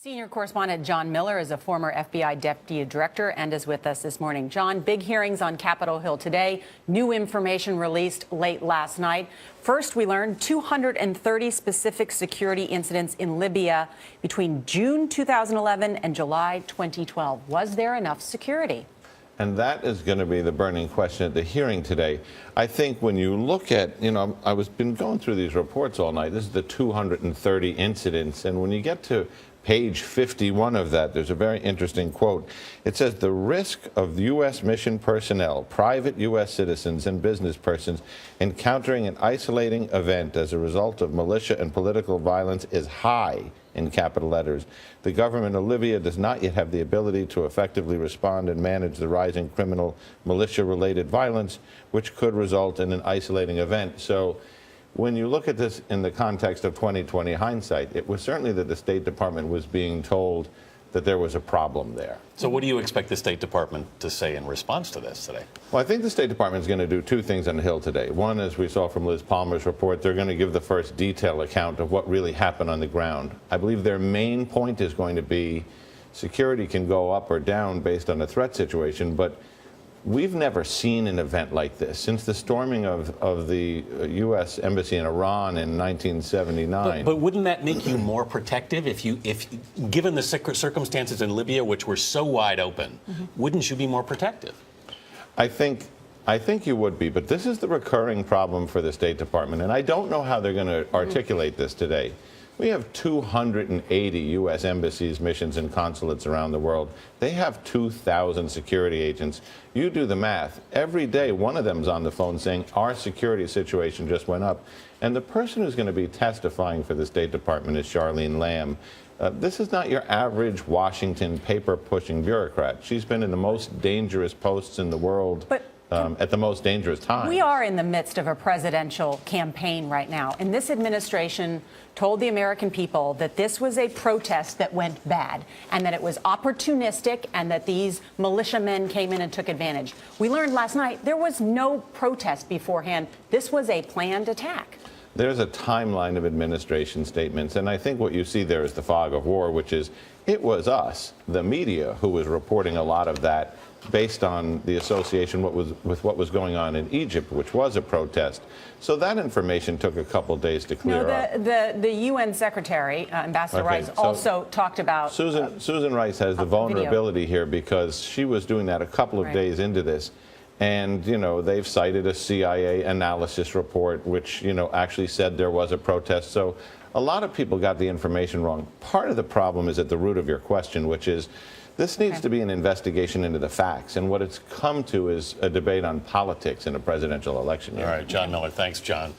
Senior correspondent John Miller is a former FBI deputy director and is with us this morning. John, big hearings on Capitol Hill today. New information released late last night. First, we learned 230 specific security incidents in Libya between June 2011 and July 2012. Was there enough security? And that is going to be the burning question at the hearing today. I think when you look at, I've been going through these reports all night. This is the 230 incidents. And when you get to page 51 of that, there's a very interesting quote. It says, the risk of U.S. mission personnel, private U.S. citizens and business persons encountering an isolating event as a result of militia and political violence is high, in capital letters. The government of Libya does not yet have the ability to effectively respond and manage the rising criminal militia-related violence, which could result in an isolating event. So when you look at this in the context of 2020 hindsight, it was certainly that the State Department was being told that there was a problem there. So what do you expect the State Department to say in response to this today? Well, I think the State Department is going to do two things on the Hill today. One, as we saw from Liz Palmer's report, they're going to give the first detailed account of what really happened on the ground. I believe their main point is going to be security can go up or down based on the threat situation, but we've never seen an event like this since the storming of the U.S. Embassy in Iran in 1979. But wouldn't that make you more protective if given the circumstances in Libya, which were so wide open, wouldn't you be more protective? I think you would be, but this is the recurring problem for the State Department, and I don't know how they're going to articulate this today. We have 280 U.S. embassies, missions, and consulates around the world. They have 2,000 security agents. You do the math. Every day, one of them's on the phone saying, our security situation just went up. And the person who's going to be testifying for the State Department is Charlene Lamb. This is not your average Washington paper-pushing bureaucrat. She's been in the most dangerous posts in the world. At the most dangerous time. We are in the midst of a presidential campaign right now, and this administration told the American people that this was a protest that went bad and that it was opportunistic and that these militiamen came in and took advantage. We learned last night there was no protest beforehand. This was a planned attack. There's a timeline of administration statements, and I think what you see there is the fog of war, which is it was the media, who was reporting a lot of that based on the association with what was going on in Egypt, which was a protest. So that information took a couple days to clear up. The UN Secretary, Ambassador Rice, also talked about... Susan Rice has the vulnerability here because she was doing that a couple of days into this. And, they've cited a CIA analysis report, which, actually said there was a protest. So a lot of people got the information wrong. Part of the problem is at the root of your question, which is this needs to be an investigation into the facts. And what it's come to is a debate on politics in a presidential election year. All right, John Miller. Thanks, John.